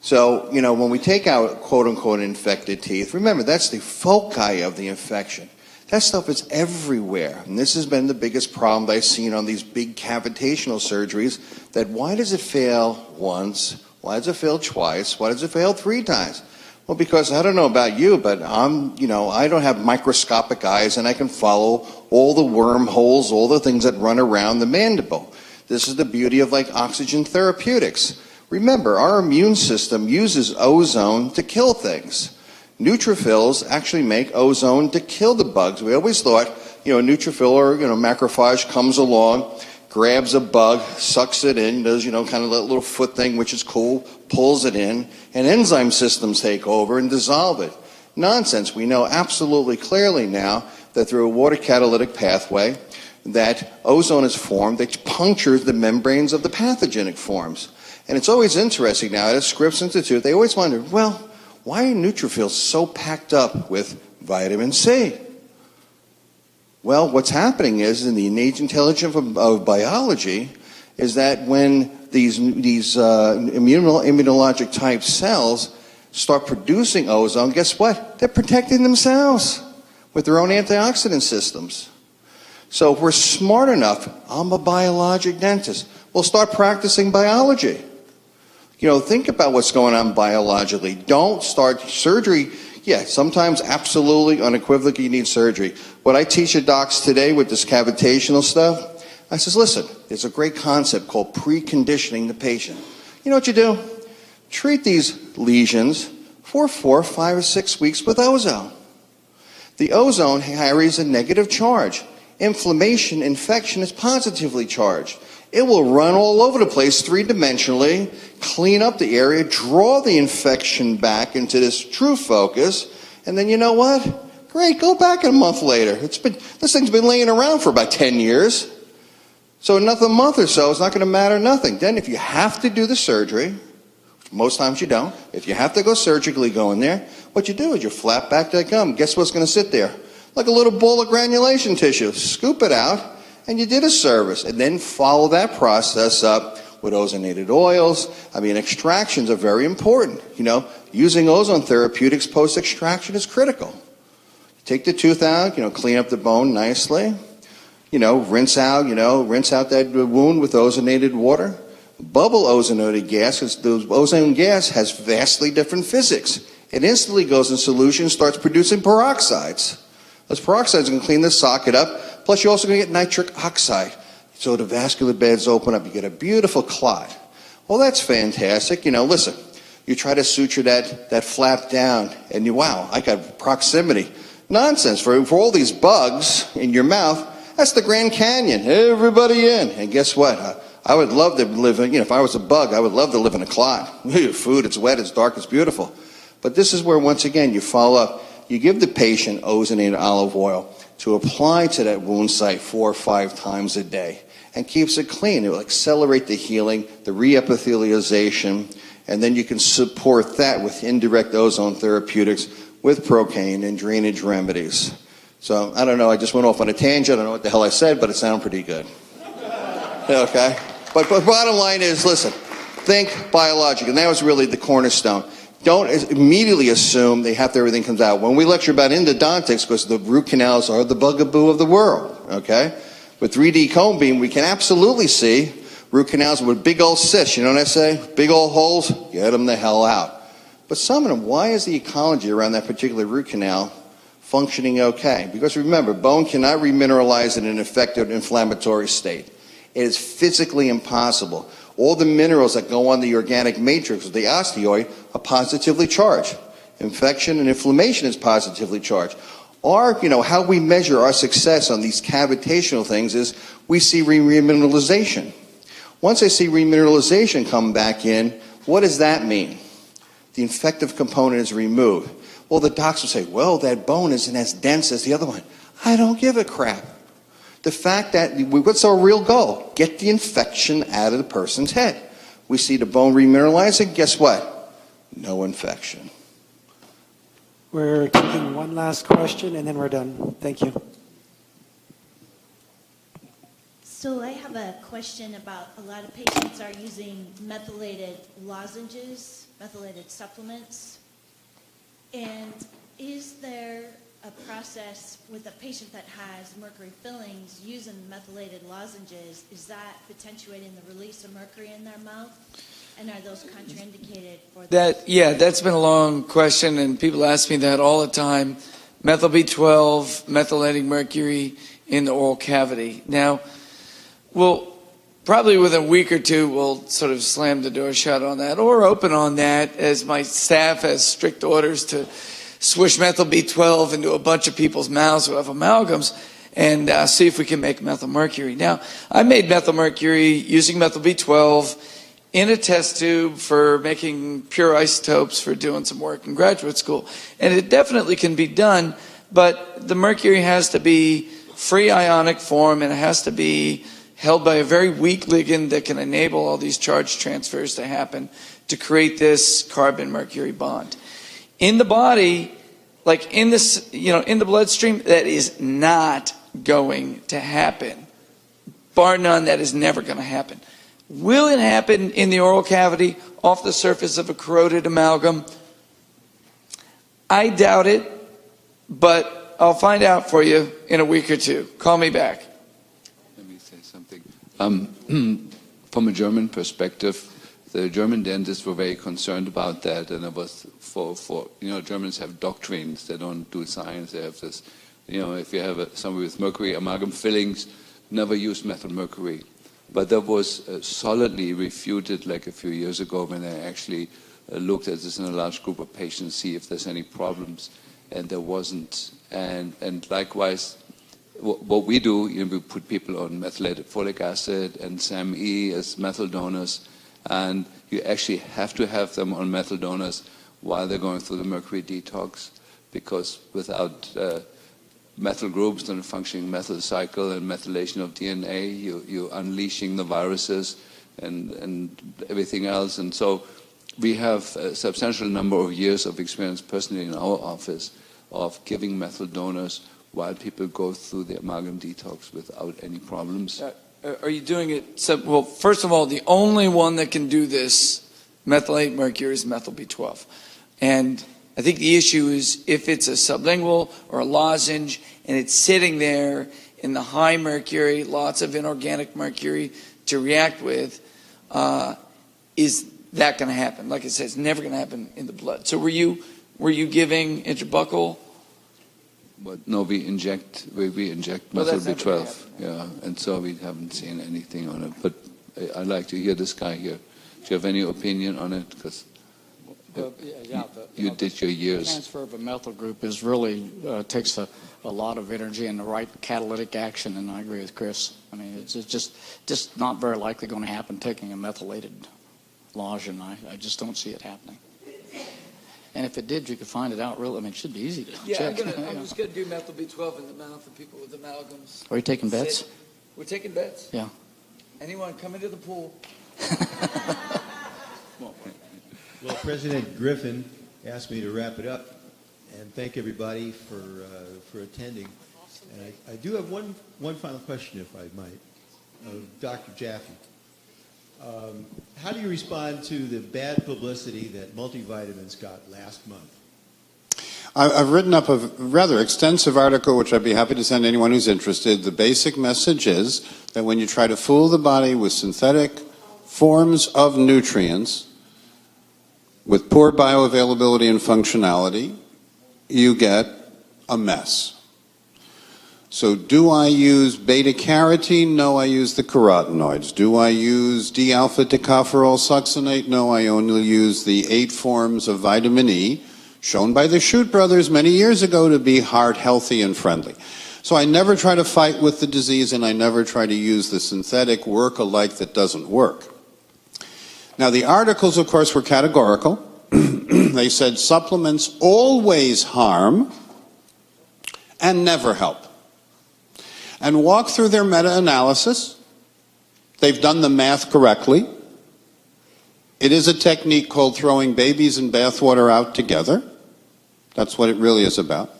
So, when we take out quote-unquote infected teeth, remember, that's the foci of the infection. That stuff is everywhere. And this has been the biggest problem that I've seen on these big cavitational surgeries, that why does it fail once? Why does it fail twice? Why does it fail 3 times? Well, because I don't know about you, but I don't have microscopic eyes and I can follow all the wormholes, all the things that run around the mandible. This is the beauty of oxygen therapeutics. Remember, our immune system uses ozone to kill things. Neutrophils actually make ozone to kill the bugs. We always thought, a neutrophil or macrophage comes along, grabs a bug, sucks it in, does, kind of that little foot thing, which is cool, pulls it in, and enzyme systems take over and dissolve it. Nonsense. We know absolutely clearly now that through a water catalytic pathway, that ozone is formed that punctures the membranes of the pathogenic forms. And it's always interesting now, at Scripps Institute, they always wonder, well, why are neutrophils so packed up with vitamin C? Well, what's happening is, in the innate intelligence of biology, is that when these immunologic type cells start producing ozone, guess what? They're protecting themselves with their own antioxidant systems. So if we're smart enough, I'm a biologic dentist, we'll start practicing biology. Think about what's going on biologically. Don't start surgery. Yeah, sometimes absolutely, unequivocally, you need surgery. What I teach the docs today with this cavitational stuff, I says, listen, there's a great concept called preconditioning the patient. You know what you do? Treat these lesions for 4, 5, or 6 weeks with ozone. The ozone carries a negative charge. Inflammation, infection is positively charged. It will run all over the place 3-dimensionally, clean up the area, draw the infection back into this true focus, and then you know what? Great, go back a month later. This thing's been laying around for about 10 years. So another month or so is not going to matter nothing. Then if you have to do the surgery, which most times you don't, if you have to go surgically go in there, what you do is you flap back that gum. Guess what's going to sit there? Like a little ball of granulation tissue. Scoop it out, and you did a service. And then follow that process up with ozonated oils. Extractions are very important. Using ozone therapeutics post-extraction is critical. Take the tooth out, clean up the bone nicely. Rinse out that wound with ozonated water. Bubble ozonated gas, because the ozone gas has vastly different physics. It instantly goes in solution, starts producing peroxides. Those peroxides can clean the socket up. Plus, you're also going to get nitric oxide. So the vascular beds open up. You get a beautiful clot. Well, that's fantastic. Listen, you try to suture that flap down, and wow, I got proximity. Nonsense. For all these bugs in your mouth, that's the Grand Canyon. Everybody in. And guess what? I would love to live in, if I was a bug, I would love to live in a clot. Food, it's wet, it's dark, it's beautiful. But this is where, once again, you follow up. You give the patient ozonated olive oil to apply to that wound site 4 or 5 times a day, and keeps it clean. It will accelerate the healing, the reepithelialization, and then you can support that with indirect ozone therapeutics with procaine and drainage remedies. So, I don't know, I just went off on a tangent. I don't know what the hell I said, but it sounded pretty good. Okay? But bottom line is, listen, think biological. And that was really the cornerstone. Don't immediately assume they have to, everything comes out. When we lecture about endodontics, because the root canals are the bugaboo of the world, okay? With 3D cone beam, we can absolutely see Root canals with big old cysts, you know what I say? Big old holes, get them the hell out. But some of them, why is the ecology around that particular root canal functioning okay? Because remember, bone cannot remineralize in an infected inflammatory state. It is physically impossible. All the minerals that go on the organic matrix of the osteoid are positively charged. Infection and inflammation is positively charged. How we measure our success on these cavitational things is we see remineralization. Once I see remineralization come back in, what does that mean? The infective component is removed. Well, the docs will say, well, that bone isn't as dense as the other one. I don't give a crap. The fact that, what's our real goal? Get the infection out of the person's head. We see the bone remineralizing, guess what? No infection. We're taking one last question, and then we're done. Thank you. So I have a question about a lot of patients are using methylated lozenges, methylated supplements. And is there a process with a patient that has mercury fillings using methylated lozenges? Is that potentiating the release of mercury in their mouth? And are those contraindicated for That's been a long question, and people ask me that all the time. Methyl B12, methylating mercury in the oral cavity. Now, probably within a week or two, we'll sort of slam the door shut on that, or open on that, as my staff has strict orders to swish methyl B12 into a bunch of people's mouths who have amalgams, and see if we can make methyl mercury. Now, I made methyl mercury using methyl B12 in a test tube for making pure isotopes for doing some work in graduate school. And it definitely can be done, but the mercury has to be free ionic form, and it has to be held by a very weak ligand that can enable all these charge transfers to happen to create this carbon-mercury bond. In the body, like in this, in the bloodstream, that is not going to happen. Bar none, that is never going to happen. Will it happen in the oral cavity off the surface of a corroded amalgam? I doubt it, but I'll find out for you in a week or two. Call me back. Let me say something. From a German perspective, the German dentists were very concerned about that, and it was for Germans have doctrines. They don't do science. They have this, if you have somebody with mercury amalgam fillings, never use methyl mercury. But that was solidly refuted like a few years ago when I actually looked at this in a large group of patients, see if there's any problems, and there wasn't. And likewise, what we do, we put people on methylated folic acid and SAMe as methyl donors, and you actually have to have them on methyl donors while they're going through the mercury detox, because without methyl groups and a functioning methyl cycle and methylation of DNA, you're unleashing the viruses and everything else. And so we have a substantial number of years of experience personally in our office of giving methyl donors while people go through the amalgam detox without any problems. Are you doing it? Well, first of all, the only one that can do this, methylate mercury, is methyl B12. And I think the issue is if it's a sublingual or a lozenge and it's sitting there in the high mercury, lots of inorganic mercury to react with, is that going to happen? Like I said, it's never going to happen in the blood. So were you giving intrabuccal? But no, we inject methyl B12, yeah, and so we haven't seen anything on it. But I'd like to hear this guy here. Do you have any opinion on it? Because you did your years. The transfer of a methyl group is really takes a lot of energy and the right catalytic action, and I agree with Chris. I mean, it's just not very likely going to happen taking a methylated lozen. I just don't see it happening. And if it did, you could find it out. Really, I mean, it should be easy to check. I'm just going to do methyl B12 in the mouth for people with amalgams. Are you taking bets? We're taking bets? Yeah. Anyone come into the pool? Well, President Griffin asked me to wrap it up and thank everybody for attending. And I do have one final question, if I might, Dr. Jaffe. How do you respond to the bad publicity that multivitamins got last month? I've written up a rather extensive article, which I'd be happy to send anyone who's interested. The basic message is that when you try to fool the body with synthetic forms of nutrients with poor bioavailability and functionality, you get a mess. So do I use beta-carotene? No, I use the carotenoids. Do I use D-alpha tocopherol succinate? No, I only use the 8 forms of vitamin E, shown by the Shute brothers many years ago to be heart healthy and friendly. So I never try to fight with the disease, and I never try to use the synthetic work-alike that doesn't work. Now, the articles, of course, were categorical. They said supplements always harm and never help. And walk through their meta-analysis. They've done the math correctly. It is a technique called throwing babies and bathwater out together. That's what it really is about.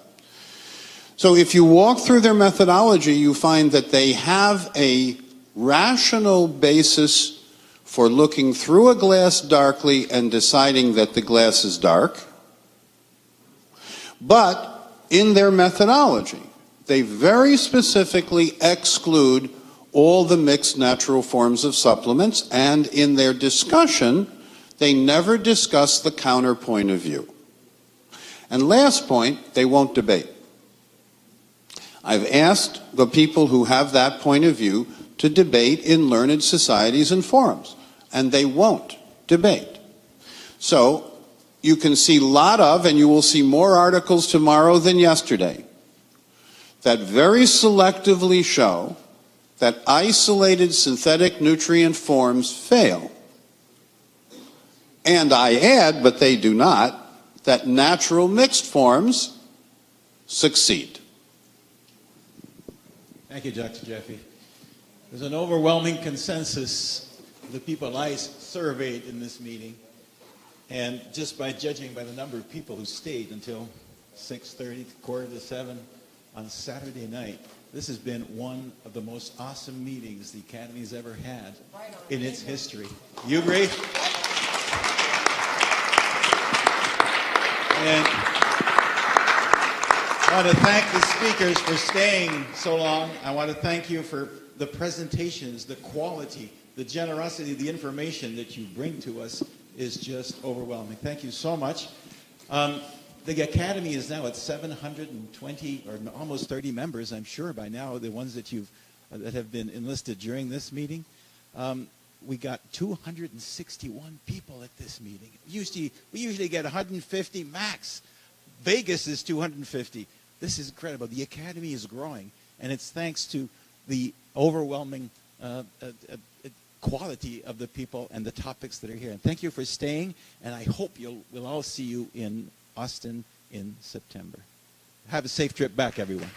So if you walk through their methodology, you find that they have a rational basis for looking through a glass darkly and deciding that the glass is dark. But in their methodology, they very specifically exclude all the mixed natural forms of supplements, and in their discussion, they never discuss the counterpoint of view. And last point, they won't debate. I've asked the people who have that point of view to debate in learned societies and forums, and they won't debate. So you can see a lot of, and you will see more articles tomorrow than yesterday, that very selectively show that isolated synthetic nutrient forms fail. And I add, but they do not, that natural mixed forms succeed. Thank you, Dr. Jeffy. There's an overwhelming consensus of the people I surveyed in this meeting, and just by judging by the number of people who stayed until 6:30, quarter to 7 on Saturday night, this has been one of the most awesome meetings the Academy's ever had in its history. You agree? And I want to thank the speakers for staying so long. I want to thank you for the presentations, the quality, the generosity, the information that you bring to us is just overwhelming. Thank you so much. The Academy is now at 720 or almost 30 members, I'm sure by now, the ones that that have been enlisted during this meeting. We got 261 people at this meeting. We usually get 150 max. Vegas is 250. This is incredible. The Academy is growing, and it's thanks to the overwhelming quality of the people and the topics that are here. And thank you for staying, and I hope we'll all see you in Austin in September. Have a safe trip back, everyone.